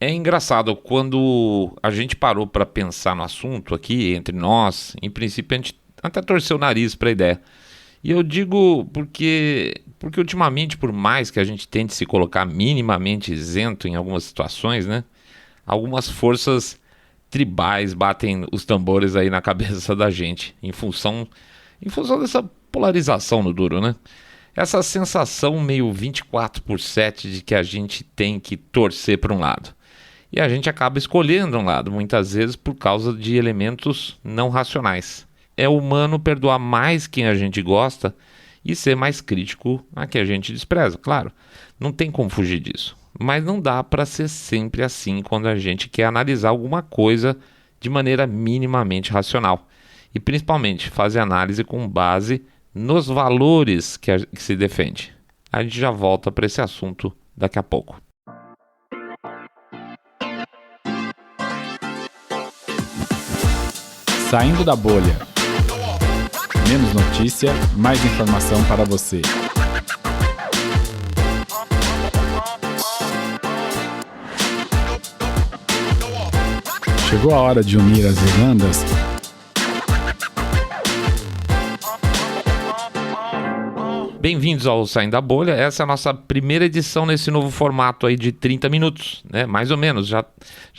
É engraçado, quando a gente parou para pensar no assunto aqui, entre nós, em princípio a gente até torceu o nariz para a ideia. E eu digo porque ultimamente, por mais que a gente tente se colocar minimamente isento em algumas situações, né? Algumas forças tribais batem os tambores aí na cabeça da gente, em função dessa polarização no duro, né? Essa sensação meio 24/7 de que a gente tem que torcer para um lado. E a gente acaba escolhendo um lado, muitas vezes por causa de elementos não racionais. É humano perdoar mais quem a gente gosta e ser mais crítico a quem a gente despreza, claro. Não tem como fugir disso. Mas não dá para ser sempre assim quando a gente quer analisar alguma coisa de maneira minimamente racional. E principalmente fazer análise com base nos valores que se defende. A gente já volta para esse assunto daqui a pouco. Saindo da bolha. Menos notícia, mais informação para você. Chegou a hora de unir as Irlandas? Bem-vindos ao Saindo da Bolha. Essa é a nossa primeira edição nesse novo formato aí de 30 minutos, né? Mais ou menos, já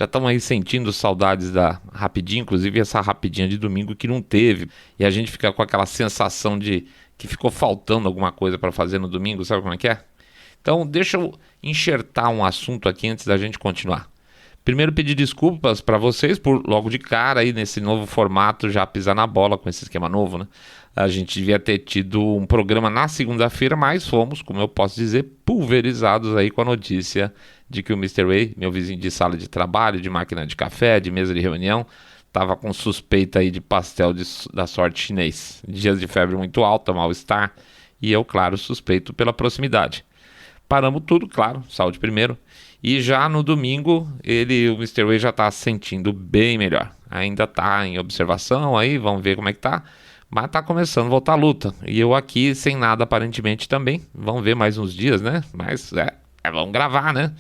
estamos aí sentindo saudades da Rapidinha, inclusive essa Rapidinha de domingo que não teve. E a gente fica com aquela sensação de que ficou faltando alguma coisa para fazer no domingo, sabe como é que é? Então deixa eu enxertar um assunto aqui antes da gente continuar. Primeiro, pedir desculpas para vocês por logo de cara aí nesse novo formato já pisar na bola com esse esquema novo, né? A gente devia ter tido um programa na segunda-feira, mas fomos, como eu posso dizer, pulverizados aí com a notícia de que o Mr. Way, meu vizinho de sala de trabalho, de máquina de café, de mesa de reunião, estava com suspeita aí de pastel da sorte chinês. Dias de febre muito alta, mal-estar, e eu, claro, suspeito pela proximidade. Paramos tudo, claro, saúde primeiro. E já no domingo, o Mr. Way já está se sentindo bem melhor. Ainda está em observação aí, vamos ver como é que tá. Mas tá começando a voltar a luta. E eu aqui sem nada aparentemente também. Vamos ver mais uns dias, né? Mas vamos gravar, né?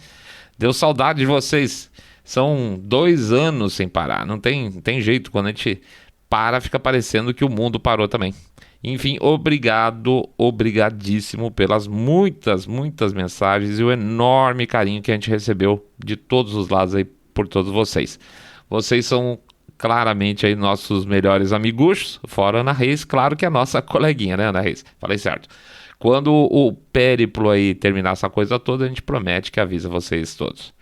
Deu saudade de vocês. São 2 anos sem parar. Não tem jeito. Quando a gente para, fica parecendo que o mundo parou também. Enfim, obrigadíssimo pelas muitas mensagens e o enorme carinho que a gente recebeu de todos os lados aí por todos vocês. Vocês são claramente aí nossos melhores amiguchos, fora a Ana Reis, claro que é a nossa coleguinha, né, Ana Reis? Falei certo. Quando o périplo aí terminar essa coisa toda, a gente promete que avisa vocês todos.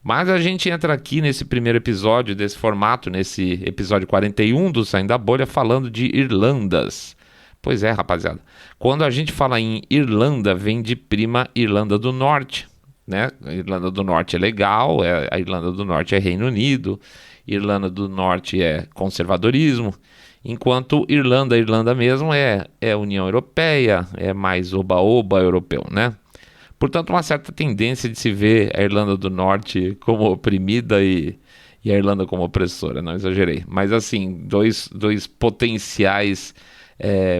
Mas a gente entra aqui nesse primeiro episódio desse formato, nesse episódio 41 do Saindo da Bolha, falando de Irlandas. Pois é, rapaziada. Quando a gente fala em Irlanda, vem de prima Irlanda do Norte, né? A Irlanda do Norte é legal, a Irlanda do Norte é Reino Unido, Irlanda do Norte é conservadorismo, enquanto Irlanda mesmo é União Europeia, é mais oba-oba europeu, né? Portanto, uma certa tendência de se ver a Irlanda do Norte como oprimida e a Irlanda como opressora, não exagerei. Mas assim, dois potenciais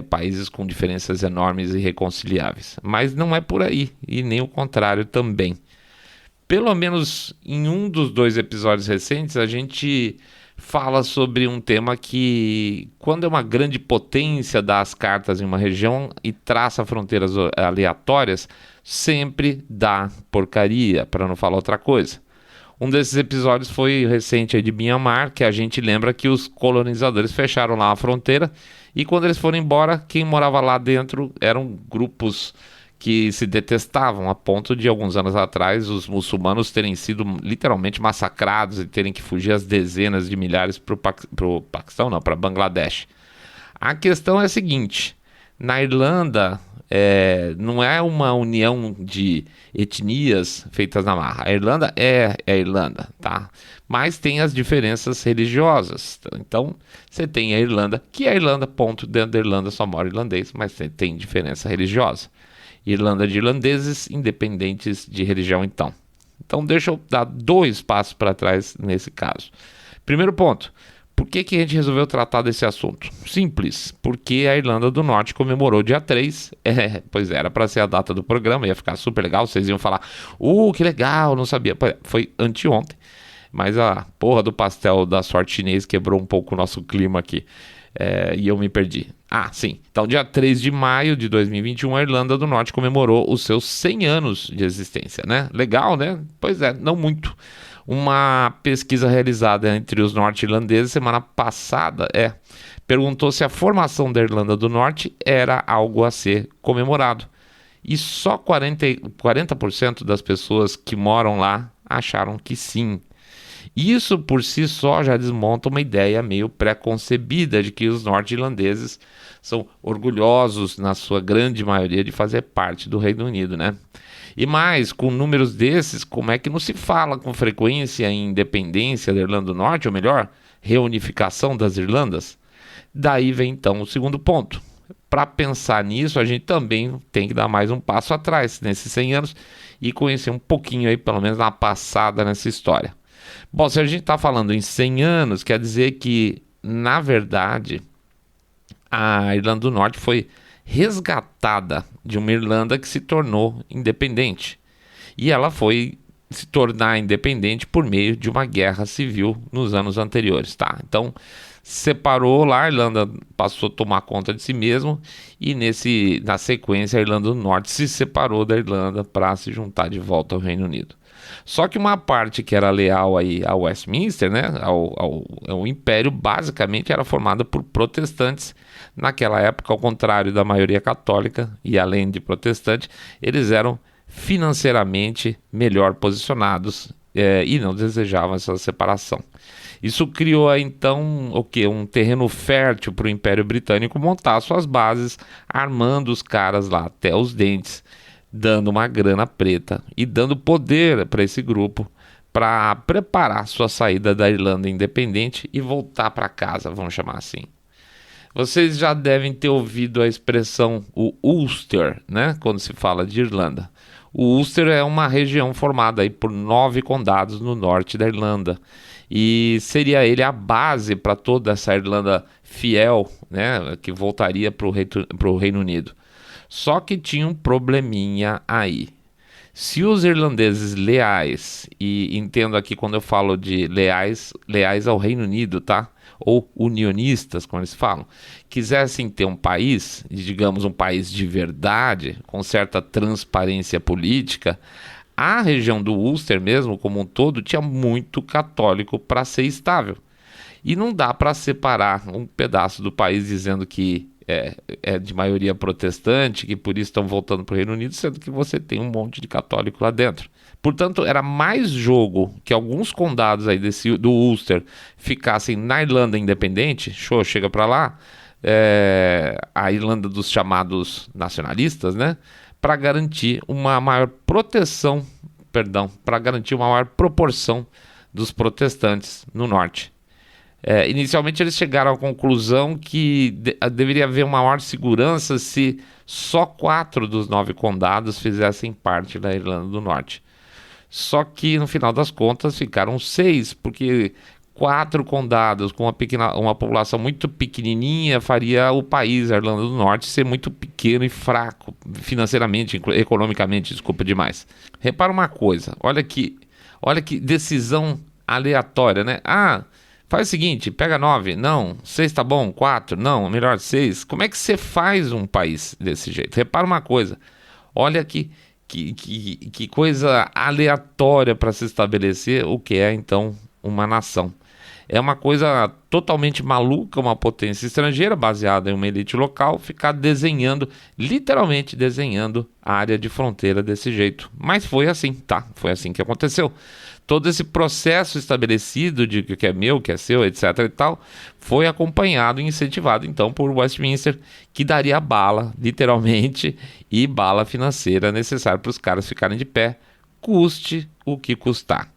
países com diferenças enormes e irreconciliáveis. Mas não é por aí, e nem o contrário também. Pelo menos em um dos 2 episódios recentes, a gente fala sobre um tema que, quando é uma grande potência, dá as cartas em uma região e traça fronteiras aleatórias, sempre dá porcaria, para não falar outra coisa. Um desses episódios foi recente aí de Myanmar, que a gente lembra que os colonizadores fecharam lá a fronteira e quando eles foram embora, quem morava lá dentro eram grupos que se detestavam, a ponto de alguns anos atrás os muçulmanos terem sido literalmente massacrados e terem que fugir às dezenas de milhares para o Paquistão, não, para Bangladesh. A questão é a seguinte: na Irlanda não é uma união de etnias feitas na marra. A Irlanda é a Irlanda, tá? Mas tem as diferenças religiosas. Então, você tem a Irlanda, que é a Irlanda, ponto. Dentro da Irlanda só mora irlandês, mas você tem diferença religiosa. Irlanda de irlandeses independentes de religião, então. Então, deixa eu dar 2 passos para trás nesse caso. Primeiro ponto: Por que a gente resolveu tratar desse assunto? Simples, porque a Irlanda do Norte comemorou dia 3, pois era para ser a data do programa, ia ficar super legal, vocês iam falar, que legal, não sabia, foi anteontem, mas a porra do pastel da sorte chinês quebrou um pouco o nosso clima aqui, e eu me perdi. Sim, então dia 3 de maio de 2021, a Irlanda do Norte comemorou os seus 100 anos de existência, né? Legal, né? Pois é, não muito. Uma pesquisa realizada entre os norte-irlandeses semana passada perguntou se a formação da Irlanda do Norte era algo a ser comemorado. E só 40% das pessoas que moram lá acharam que sim. Isso por si só já desmonta uma ideia meio pré-concebida de que os norte-irlandeses são orgulhosos, na sua grande maioria, de fazer parte do Reino Unido, né? E mais, com números desses, como é que não se fala com frequência em independência da Irlanda do Norte, ou melhor, reunificação das Irlandas? Daí vem então o segundo ponto. Para pensar nisso, a gente também tem que dar mais um passo atrás nesses 100 anos e conhecer um pouquinho aí, pelo menos, uma passada nessa história. Bom, se a gente está falando em 100 anos, quer dizer que, na verdade, a Irlanda do Norte foi resgatada de uma Irlanda que se tornou independente. E ela foi se tornar independente por meio de uma guerra civil nos anos anteriores, tá? Então, separou lá, a Irlanda passou a tomar conta de si mesmo e na sequência a Irlanda do Norte se separou da Irlanda para se juntar de volta ao Reino Unido. Só que uma parte que era leal aí ao Westminster, né, ao Império, basicamente era formada por protestantes. Naquela época, ao contrário da maioria católica, e além de protestante, eles eram financeiramente melhor posicionados e não desejavam essa separação. Isso criou aí, então um terreno fértil para o Império Britânico montar suas bases, armando os caras lá até os dentes, dando uma grana preta e dando poder para esse grupo para preparar sua saída da Irlanda independente e voltar para casa, vamos chamar assim. Vocês já devem ter ouvido a expressão o Ulster, né, quando se fala de Irlanda. O Ulster é uma região formada aí por 9 condados no norte da Irlanda e seria ele a base para toda essa Irlanda fiel, né, que voltaria para o Reino Unido. Só que tinha um probleminha aí. Se os irlandeses leais, e entendo aqui quando eu falo de leais ao Reino Unido, tá? Ou unionistas, como eles falam, quisessem ter um país, digamos um país de verdade, com certa transparência política, a região do Ulster mesmo, como um todo, tinha muito católico para ser estável. E não dá para separar um pedaço do país dizendo que é de maioria protestante, que por isso estão voltando para o Reino Unido, sendo que você tem um monte de católico lá dentro. Portanto, era mais jogo que alguns condados aí do Ulster ficassem na Irlanda independente, chega para lá, a Irlanda dos chamados nacionalistas, né, para garantir uma maior para garantir uma maior proporção dos protestantes no norte. Inicialmente eles chegaram à conclusão que deveria haver uma maior segurança se só 4 dos 9 condados fizessem parte da Irlanda do Norte. Só que no final das contas ficaram 6, porque 4 condados com uma população muito pequenininha faria o país, a Irlanda do Norte, ser muito pequeno e fraco financeiramente, economicamente, desculpa demais. Repara uma coisa, olha que decisão aleatória, né? Faz o seguinte, pega 9, não, 6 tá bom, 4, não, melhor 6. Como é que você faz um país desse jeito? Repara uma coisa, olha que coisa aleatória para se estabelecer o que é então uma nação. É uma coisa totalmente maluca, uma potência estrangeira baseada em uma elite local ficar literalmente desenhando a área de fronteira desse jeito. Mas foi assim, tá? Foi assim que aconteceu. Todo esse processo estabelecido de que é meu, que é seu, etc. e tal, foi acompanhado e incentivado então por Westminster, que daria bala, literalmente, e bala financeira necessária para os caras ficarem de pé, custe o que custar.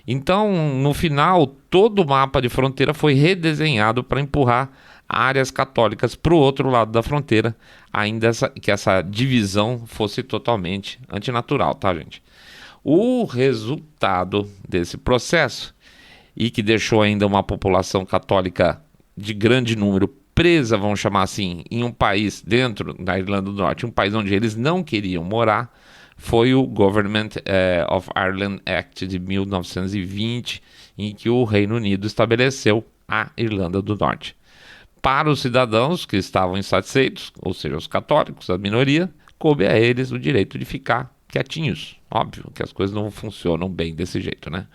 Então, no final, todo o mapa de fronteira foi redesenhado para empurrar áreas católicas para o outro lado da fronteira, ainda que essa divisão fosse totalmente antinatural, tá, gente? O resultado desse processo e que deixou ainda uma população católica de grande número presa, vamos chamar assim, em um país dentro da Irlanda do Norte, um país onde eles não queriam morar, foi o Government of Ireland Act de 1920, em que o Reino Unido estabeleceu a Irlanda do Norte. Para os cidadãos que estavam insatisfeitos, ou seja, os católicos, a minoria, coube a eles o direito de ficar quietinhos. Óbvio que as coisas não funcionam bem desse jeito, né?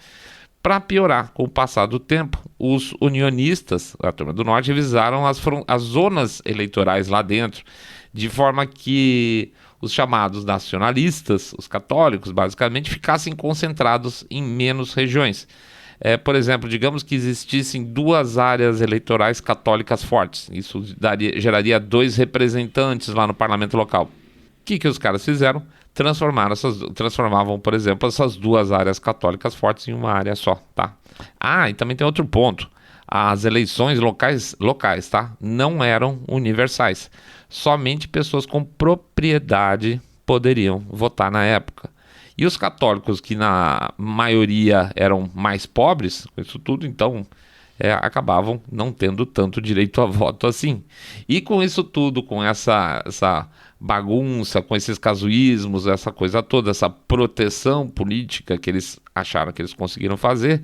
Para piorar, com o passar do tempo, os unionistas, a turma do Norte, revisaram as zonas eleitorais lá dentro, de forma que os chamados nacionalistas, os católicos, basicamente, ficassem concentrados em menos regiões. Por exemplo, digamos que existissem 2 áreas eleitorais católicas fortes. Isso geraria 2 representantes lá no parlamento local. O que os caras fizeram? Transformavam, por exemplo, essas 2 áreas católicas fortes em uma área só, tá? E também tem outro ponto. As eleições locais, tá? Não eram universais. Somente pessoas com propriedade poderiam votar na época. E os católicos, que na maioria eram mais pobres, com isso tudo, então acabavam não tendo tanto direito a voto assim. E com isso tudo, com essa bagunça, com esses casuísmos, essa coisa toda, essa proteção política que eles acharam que eles conseguiram fazer,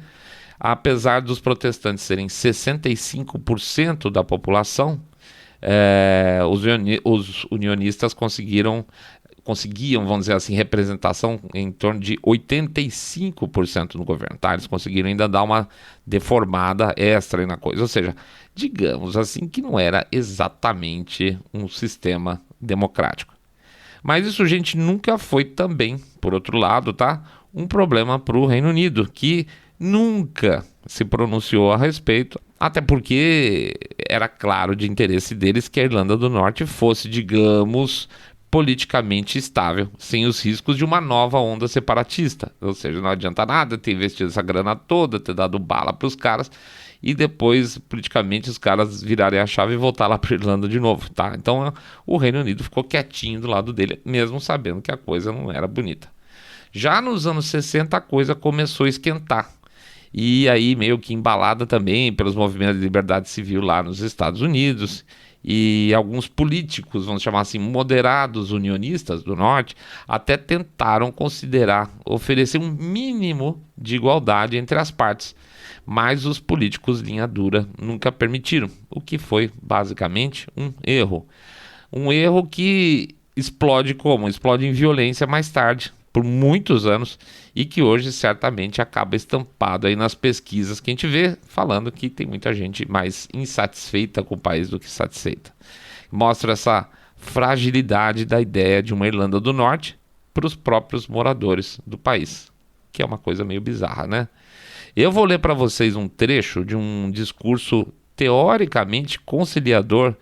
apesar dos protestantes serem 65% da população, os unionistas conseguiam, vamos dizer assim, representação em torno de 85% no governo, tá? Eles conseguiram ainda dar uma deformada extra aí na coisa, ou seja, digamos assim que não era exatamente um sistema democrático. Mas isso, gente, nunca foi também, por outro lado, tá? Um problema para o Reino Unido, que nunca se pronunciou a respeito, até porque era claro de interesse deles que a Irlanda do Norte fosse, digamos, politicamente estável, sem os riscos de uma nova onda separatista. Ou seja, não adianta nada ter investido essa grana toda, ter dado bala para os caras e depois, politicamente, os caras virarem a chave e voltar lá para a Irlanda de novo, tá? Então, o Reino Unido ficou quietinho do lado dele, mesmo sabendo que a coisa não era bonita. Já nos anos 60, a coisa começou a esquentar. E aí, meio que embalada também pelos movimentos de liberdade civil lá nos Estados Unidos, e alguns políticos, vamos chamar assim, moderados unionistas do Norte, até tentaram considerar oferecer um mínimo de igualdade entre as partes, mas os políticos linha dura nunca permitiram, o que foi basicamente um erro. Um erro que explode como? Explode em violência mais tarde, por muitos anos, e que hoje certamente acaba estampado aí nas pesquisas que a gente vê, falando que tem muita gente mais insatisfeita com o país do que satisfeita. Mostra essa fragilidade da ideia de uma Irlanda do Norte para os próprios moradores do país, que é uma coisa meio bizarra, né? Eu vou ler para vocês um trecho de um discurso teoricamente conciliador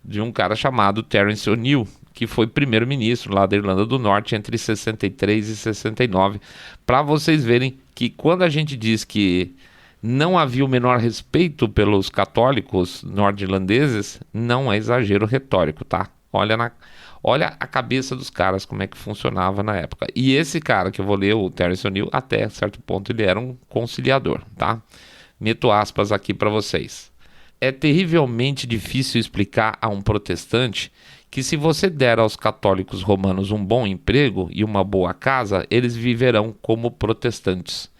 de um cara chamado Terence O'Neill, que foi primeiro-ministro lá da Irlanda do Norte entre 63 e 69, para vocês verem que quando a gente diz que não havia o menor respeito pelos católicos norte-irlandeses, não é exagero retórico, tá? Olha a cabeça dos caras, como é que funcionava na época. E esse cara que eu vou ler, o Terence O'Neill, até certo ponto ele era um conciliador, tá? Meto aspas aqui para vocês. É terrivelmente difícil explicar a um protestante que se você der aos católicos romanos um bom emprego e uma boa casa, eles viverão como protestantes.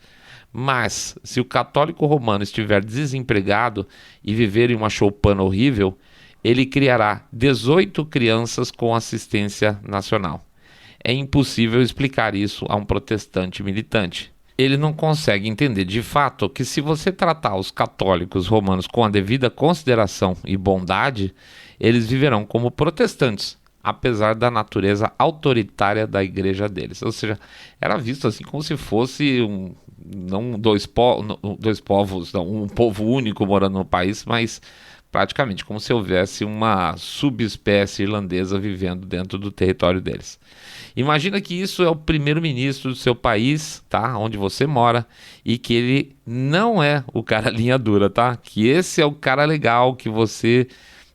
Mas, se o católico romano estiver desempregado e viver em uma choupana horrível, ele criará 18 crianças com assistência nacional. É impossível explicar isso a um protestante militante. Ele não consegue entender de fato que se você tratar os católicos romanos com a devida consideração e bondade, eles viverão como protestantes, apesar da natureza autoritária da igreja deles. Ou seja, era visto assim como se fosse um povo único morando no país, mas praticamente como se houvesse uma subespécie irlandesa vivendo dentro do território deles. Imagina que isso é o primeiro-ministro do seu país, tá? Onde você mora, e que ele não é o cara linha dura, tá? Que esse é o cara legal, que você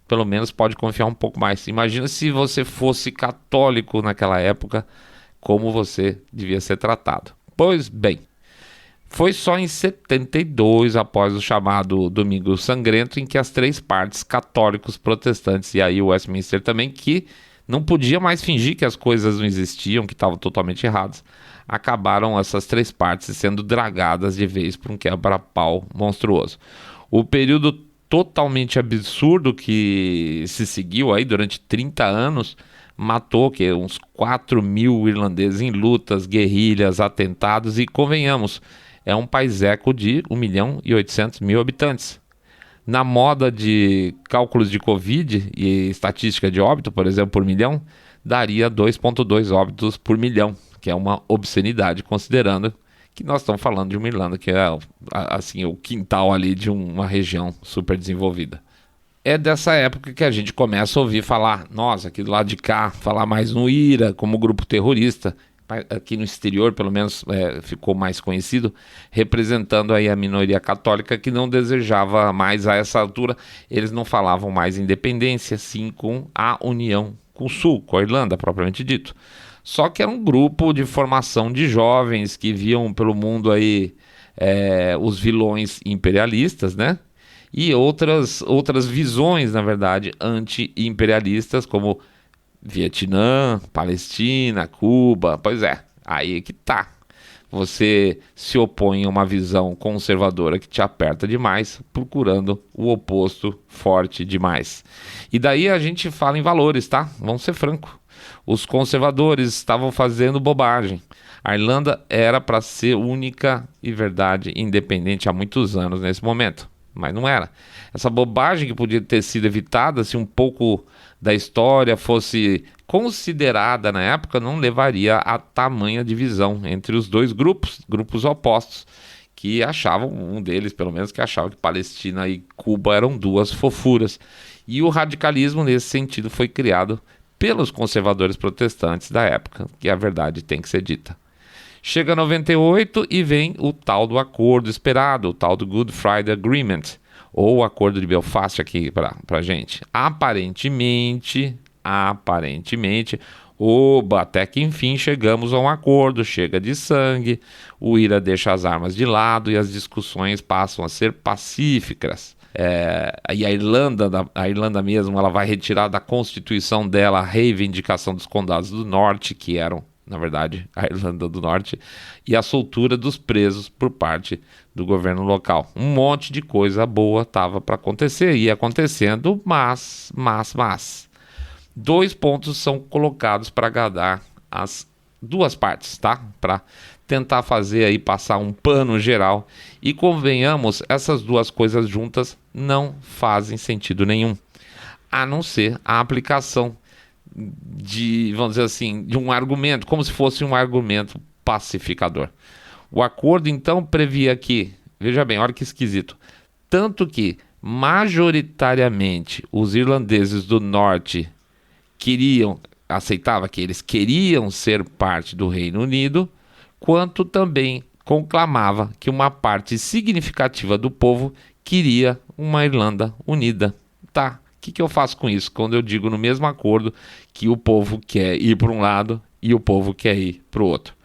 pelo menos pode confiar um pouco mais. Imagina se você fosse católico naquela época, como você devia ser tratado. Pois bem, Foi só em 72, após o chamado Domingo Sangrento, em que as três partes, católicos, protestantes e aí o Westminster também, que não podia mais fingir que as coisas não existiam, que estavam totalmente erradas, acabaram essas três partes sendo dragadas de vez por um quebra-pau monstruoso. O período totalmente absurdo que se seguiu aí durante 30 anos matou uns 4 mil irlandeses em lutas, guerrilhas, atentados e, convenhamos, é um país-eco de 1.800.000 habitantes. Na moda de cálculos de Covid e estatística de óbito, por exemplo, por milhão, daria 2,2 óbitos por milhão, que é uma obscenidade, considerando que nós estamos falando de uma Irlanda que é assim, o quintal ali de uma região super desenvolvida. É dessa época que a gente começa a ouvir falar, nossa, aqui do lado de cá, falar mais no IRA como grupo terrorista, aqui no exterior pelo menos ficou mais conhecido, representando aí a minoria católica que não desejava mais a essa altura, eles não falavam mais independência, sim com a união com o Sul, com a Irlanda propriamente dito. Só que era um grupo de formação de jovens que viam pelo mundo aí os vilões imperialistas, né? E outras visões, na verdade, anti-imperialistas, como Vietnã, Palestina, Cuba. Pois é, aí é que tá. Você se opõe a uma visão conservadora que te aperta demais, procurando o oposto forte demais. E daí a gente fala em valores, tá? Vamos ser francos. Os conservadores estavam fazendo bobagem. A Irlanda era para ser única e verdade independente há muitos anos nesse momento, mas não era. Essa bobagem que podia ter sido evitada se um pouco da história fosse considerada na época, não levaria a tamanha divisão entre os dois grupos opostos, que achavam, um deles pelo menos, que achava que Palestina e Cuba eram duas fofuras. E o radicalismo nesse sentido foi criado pelos conservadores protestantes da época, que a verdade tem que ser dita. Chega 98 e vem o tal do acordo esperado, o tal do Good Friday Agreement, ou o acordo de Belfast aqui pra gente. Aparentemente, até que enfim chegamos a um acordo, chega de sangue, o IRA deixa as armas de lado e as discussões passam a ser pacíficas. E a Irlanda mesmo, ela vai retirar da Constituição dela a reivindicação dos condados do Norte, que eram, na verdade, a Irlanda do Norte, e a soltura dos presos por parte do governo local. Um monte de coisa boa estava para acontecer, ia acontecendo, mas 2 pontos são colocados para agradar as duas partes, tá? Para tentar fazer aí passar um pano geral. E convenhamos, essas duas coisas juntas não fazem sentido nenhum, a não ser a aplicação de, vamos dizer assim, de um argumento, como se fosse um argumento pacificador. O acordo então previa que, veja bem, olha que esquisito, tanto que majoritariamente os irlandeses do Norte aceitava que eles queriam ser parte do Reino Unido, quanto também conclamava que uma parte significativa do povo queria uma Irlanda unida. Tá, o que eu faço com isso? Quando eu digo no mesmo acordo que o povo quer ir para um lado e o povo quer ir para o outro.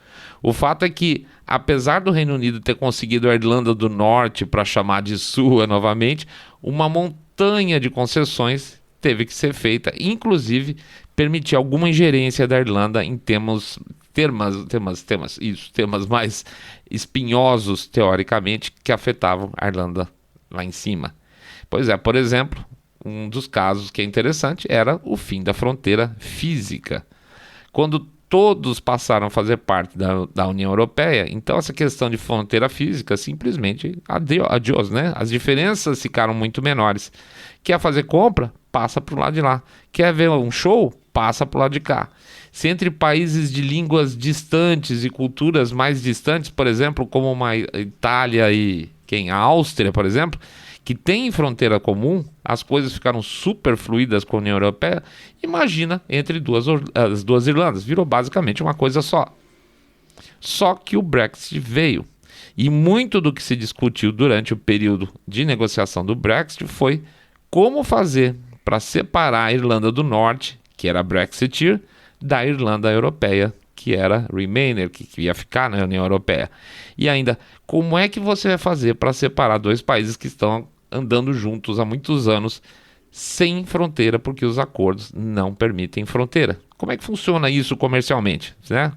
O fato é que, apesar do Reino Unido ter conseguido a Irlanda do Norte para chamar de sua novamente, uma montanha de concessões teve que ser feita, inclusive permitir alguma ingerência da Irlanda em temas mais espinhosos, teoricamente, que afetavam a Irlanda lá em cima. Pois é, por exemplo, um dos casos que é interessante era o fim da fronteira física. Quando todos passaram a fazer parte da União Europeia, então essa questão de fronteira física simplesmente adiós, né? As diferenças ficaram muito menores. Quer fazer compra? Passa para o lado de lá. Quer ver um show? Passa para o lado de cá. Se entre países de línguas distantes e culturas mais distantes, por exemplo, como uma Itália e a Áustria, por exemplo, que tem fronteira comum, as coisas ficaram super fluídas com a União Europeia, imagina entre as duas Irlandas, virou basicamente uma coisa só. Só que o Brexit veio, e muito do que se discutiu durante o período de negociação do Brexit foi como fazer para separar a Irlanda do Norte, que era Brexiteer, da Irlanda Europeia, que era Remainer, que ia ficar na União Europeia. E ainda, como é que você vai fazer para separar dois países que estão andando juntos há muitos anos sem fronteira, porque os acordos não permitem fronteira? Como é que funciona isso comercialmente, né?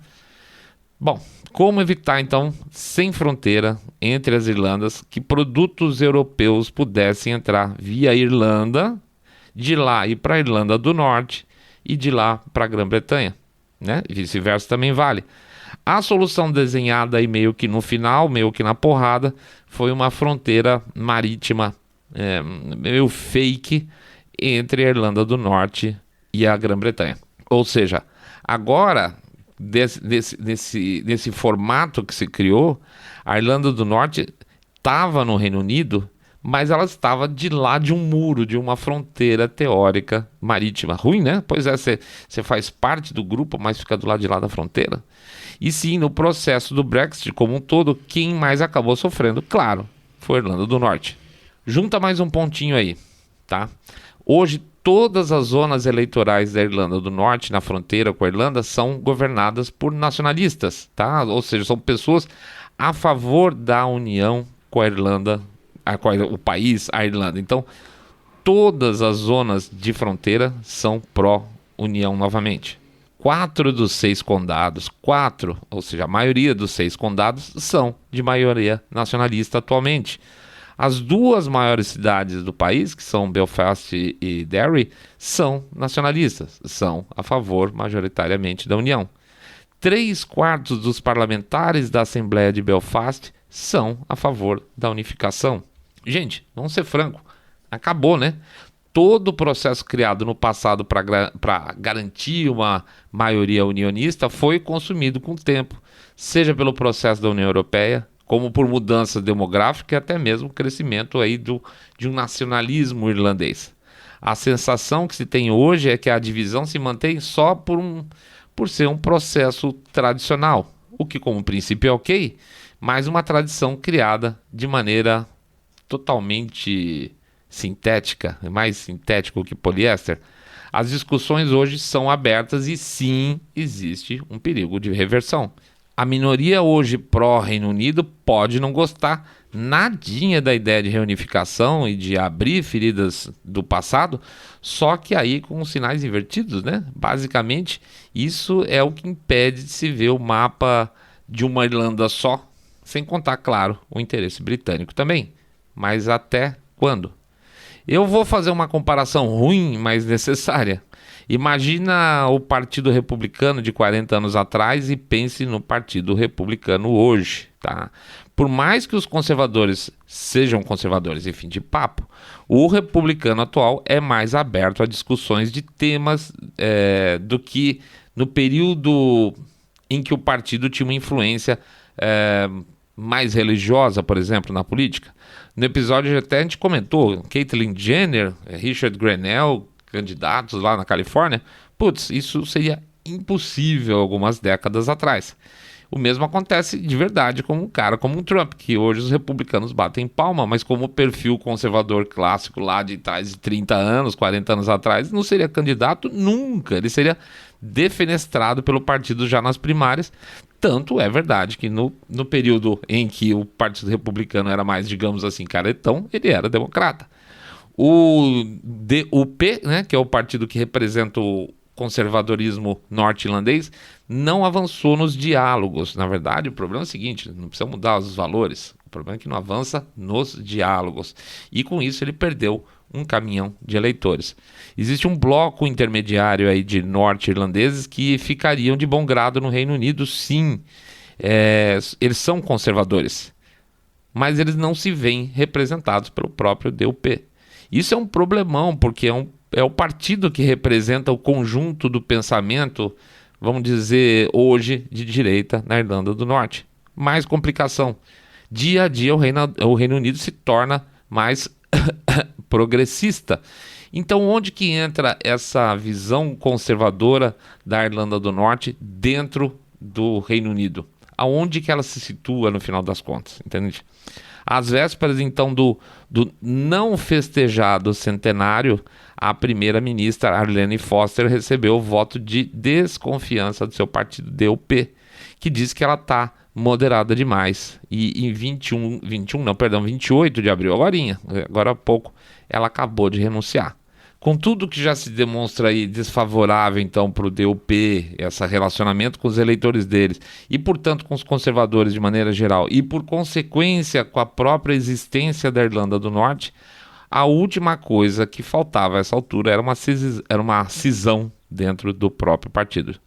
Bom, como evitar então, sem fronteira entre as Irlandas, que produtos europeus pudessem entrar via Irlanda, de lá ir para a Irlanda do Norte e de lá para a Grã-Bretanha, né? Vice-versa também vale. A solução desenhada aí meio que no final, meio que na porrada, foi uma fronteira marítima meio fake entre a Irlanda do Norte e a Grã-Bretanha. Ou seja, agora, nesse formato que se criou, a Irlanda do Norte estava no Reino Unido, mas ela estava de lá de um muro, de uma fronteira teórica marítima. Ruim, né? Pois é, você faz parte do grupo, mas fica do lado de lá da fronteira. E sim, no processo do Brexit como um todo, quem mais acabou sofrendo, claro, foi a Irlanda do Norte. Junta mais um pontinho aí, tá? Hoje, todas as zonas eleitorais da Irlanda do Norte, na fronteira com a Irlanda, são governadas por nacionalistas, tá? Ou seja, são pessoas a favor da união com a Irlanda, o país, a Irlanda. Então, todas as zonas de fronteira são pró-união novamente. 4 dos 6 condados, ou seja, a maioria dos 6 condados são de maioria nacionalista atualmente. As 2 maiores cidades do país, que são Belfast e Derry, são nacionalistas, são a favor majoritariamente da União. 3/4 dos parlamentares da Assembleia de Belfast são a favor da unificação. Gente, vamos ser franco, acabou, né? Todo o processo criado no passado para garantir uma maioria unionista foi consumido com o tempo, seja pelo processo da União Europeia, como por mudança demográfica e até mesmo crescimento aí de um nacionalismo irlandês. A sensação que se tem hoje é que a divisão se mantém só por ser um processo tradicional, o que como princípio é ok, mas uma tradição criada de maneira totalmente sintética, mais sintético que poliéster. As discussões hoje são abertas e sim, existe um perigo de reversão. A minoria hoje pró-Reino Unido pode não gostar nadinha da ideia de reunificação e de abrir feridas do passado, só que aí com os sinais invertidos, né? Basicamente, isso é o que impede de se ver o mapa de uma Irlanda só, sem contar, claro, o interesse britânico também. Mas até quando? Eu vou fazer uma comparação ruim, mas necessária. Imagina o Partido Republicano de 40 anos atrás e pense no Partido Republicano hoje, tá? Por mais que os conservadores sejam conservadores, enfim, de papo, o republicano atual é mais aberto a discussões de temas do que no período em que o partido tinha uma influência mais religiosa, por exemplo, na política. No episódio até a gente comentou, Caitlyn Jenner, Richard Grenell, candidatos lá na Califórnia, isso seria impossível algumas décadas atrás. O mesmo acontece de verdade com um cara como um Trump, que hoje os republicanos batem palma, mas como perfil conservador clássico lá de trás de 30 anos, 40 anos atrás, não seria candidato nunca, ele seria defenestrado pelo partido já nas primárias. Tanto é verdade que no período em que o Partido Republicano era mais, digamos assim, caretão, ele era democrata. O DUP, né, que é o partido que representa o conservadorismo norte-irlandês, não avançou nos diálogos. Na verdade, o problema é o seguinte, não precisa mudar os valores, o problema é que não avança nos diálogos. E com isso ele perdeu um caminhão de eleitores. Existe um bloco intermediário aí de norte-irlandeses que ficariam de bom grado no Reino Unido, sim. Eles são conservadores, mas eles não se veem representados pelo próprio DUP. Isso é um problemão, porque é o partido que representa o conjunto do pensamento, vamos dizer, hoje, de direita na Irlanda do Norte. Mais complicação. Dia a dia o Reino Unido se torna mais progressista. Então, onde que entra essa visão conservadora da Irlanda do Norte dentro do Reino Unido? Aonde que ela se situa no final das contas, entende? Às vésperas, então, do não festejado centenário, a primeira-ministra Arlene Foster recebeu o voto de desconfiança do seu partido DUP, que diz que ela está moderada demais. E em 28 de abril, agora há pouco, ela acabou de renunciar. Com tudo que já se demonstra aí desfavorável, então, para o DUP, esse relacionamento com os eleitores deles, e, portanto, com os conservadores de maneira geral, e, por consequência, com a própria existência da Irlanda do Norte, a última coisa que faltava a essa altura era uma cisão dentro do próprio partido.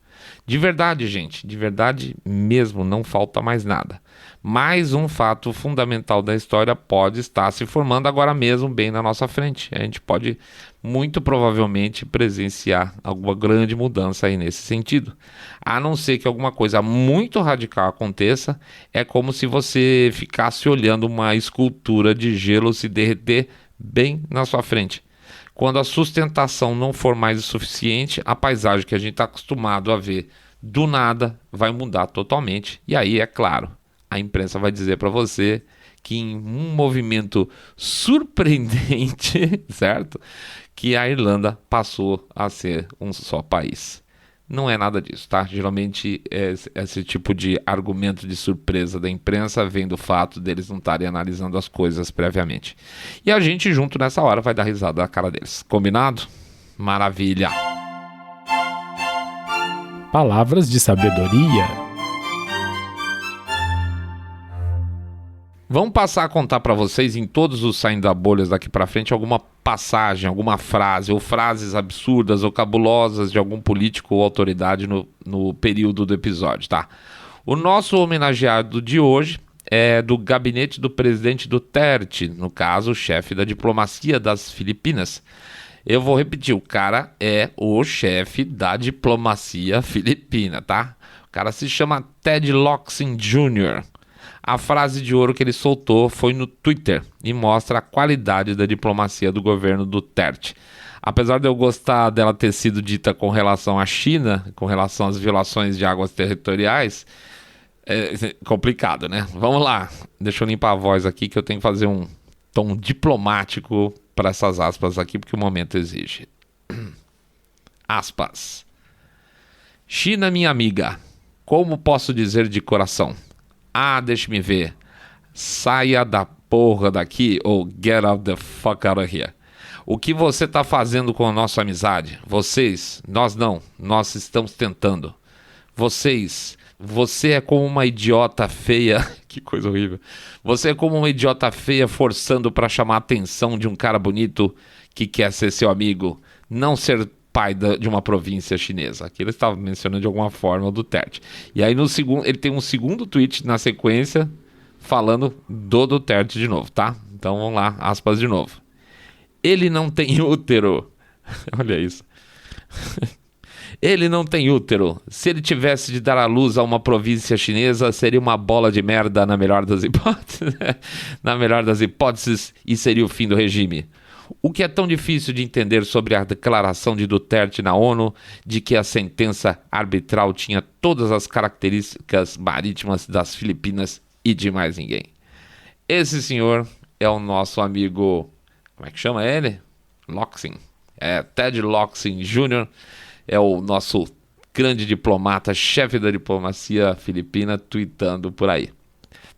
De verdade, gente, de verdade mesmo, não falta mais nada. Mais um fato fundamental da história pode estar se formando agora mesmo bem na nossa frente. A gente pode muito provavelmente presenciar alguma grande mudança aí nesse sentido. A não ser que alguma coisa muito radical aconteça, é como se você ficasse olhando uma escultura de gelo se derreter bem na sua frente. Quando a sustentação não for mais o suficiente, a paisagem que a gente está acostumado a ver do nada vai mudar totalmente. E aí, é claro, a imprensa vai dizer para você que em um movimento surpreendente, certo? Que a Irlanda passou a ser um só país. Não é nada disso, tá? Geralmente esse tipo de argumento de surpresa da imprensa vem do fato deles não estarem analisando as coisas previamente. E a gente junto nessa hora vai dar risada na cara deles. Combinado? Maravilha! Palavras de sabedoria. Vamos passar a contar para vocês em todos os Saindo da Bolha daqui para frente alguma passagem, alguma frase ou frases absurdas ou cabulosas de algum político ou autoridade no período do episódio, tá? O nosso homenageado de hoje é do gabinete do presidente Duterte, no caso, o chefe da diplomacia das Filipinas. Eu vou repetir, o cara é o chefe da diplomacia filipina, tá? O cara se chama Ted Locsin Jr., A frase de ouro que ele soltou foi no Twitter e mostra a qualidade da diplomacia do governo Duterte. Apesar de eu gostar dela ter sido dita com relação à China, com relação às violações de águas territoriais, é complicado, né? Vamos lá, deixa eu limpar a voz aqui que eu tenho que fazer um tom diplomático para essas aspas aqui, porque o momento exige. Aspas. China, minha amiga, como posso dizer de coração? Ah, deixe-me ver. Saia da porra daqui ou get out the fuck out of here. O que você tá fazendo com a nossa amizade? Vocês, nós não, nós estamos tentando. Você é como uma idiota feia. Que coisa horrível. Você é como uma idiota feia forçando para chamar a atenção de um cara bonito que quer ser seu amigo, não ser pai de uma província chinesa. Aqui ele estava mencionando de alguma forma o Duterte. E aí no segundo, ele tem um segundo tweet na sequência falando do Duterte de novo, tá? Então vamos lá, aspas de novo. Ele não tem útero. Olha isso. Ele não tem útero. Se ele tivesse de dar à luz a uma província chinesa, seria uma bola de merda na melhor das hipóteses. Na melhor das hipóteses, e seria o fim do regime. O que é tão difícil de entender sobre a declaração de Duterte na ONU de que a sentença arbitral tinha todas as características marítimas das Filipinas e de mais ninguém? Esse senhor é o nosso amigo, como é que chama ele? Locsin. Ted Locsin Jr., é o nosso grande diplomata, chefe da diplomacia filipina, tweetando por aí.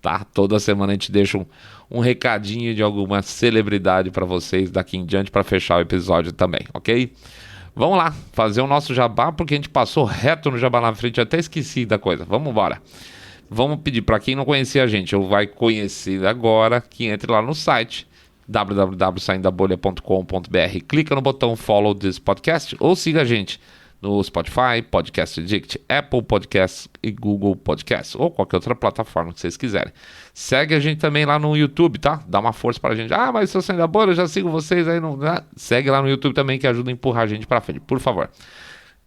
Tá? Toda semana a gente deixa um recadinho de alguma celebridade para vocês daqui em diante para fechar o episódio também, ok? Vamos lá, fazer o nosso jabá, porque a gente passou reto no jabá na frente, até esqueci da coisa. Vamos embora. Vamos pedir para quem não conhecia a gente, ou vai conhecer agora, que entre lá no site www.saindabolha.com.br, clica no botão follow this podcast ou siga a gente no Spotify, Podcast Addict, Apple Podcasts e Google Podcasts, ou qualquer outra plataforma que vocês quiserem. Segue a gente também lá no YouTube, tá? Dá uma força pra gente. Ah, mas se eu sair da bolha, eu já sigo vocês aí. Segue lá no YouTube também, que ajuda a empurrar a gente pra frente, por favor.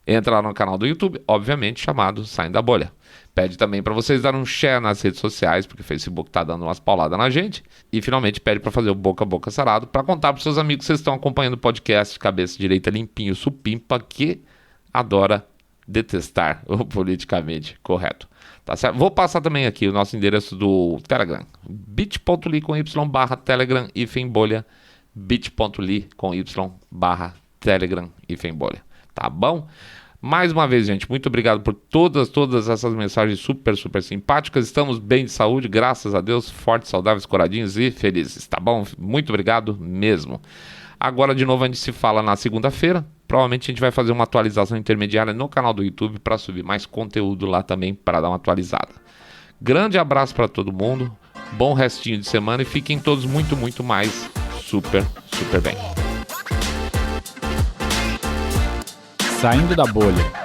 Entra lá no canal do YouTube, obviamente, chamado Saindo da Bolha. Pede também para vocês darem um share nas redes sociais, porque o Facebook tá dando umas pauladas na gente. E finalmente pede para fazer o boca a boca sarado, para contar pros seus amigos que vocês estão acompanhando o podcast Cabeça Direita Limpinho Supimpa, que adora detestar o politicamente correto. Tá certo? Vou passar também aqui o nosso endereço do Telegram. bit.ly com y/Telegram bolha. bit.ly com y/Telegram bolha. Tá bom? Mais uma vez, gente, muito obrigado por todas essas mensagens super simpáticas. Estamos bem de saúde, graças a Deus, fortes, saudáveis, coradinhos e felizes, tá bom? Muito obrigado mesmo. Agora, de novo, a gente se fala na segunda-feira. Provavelmente a gente vai fazer uma atualização intermediária no canal do YouTube para subir mais conteúdo lá também, para dar uma atualizada. Grande abraço para todo mundo, bom restinho de semana e fiquem todos muito mais super bem. Saindo da bolha.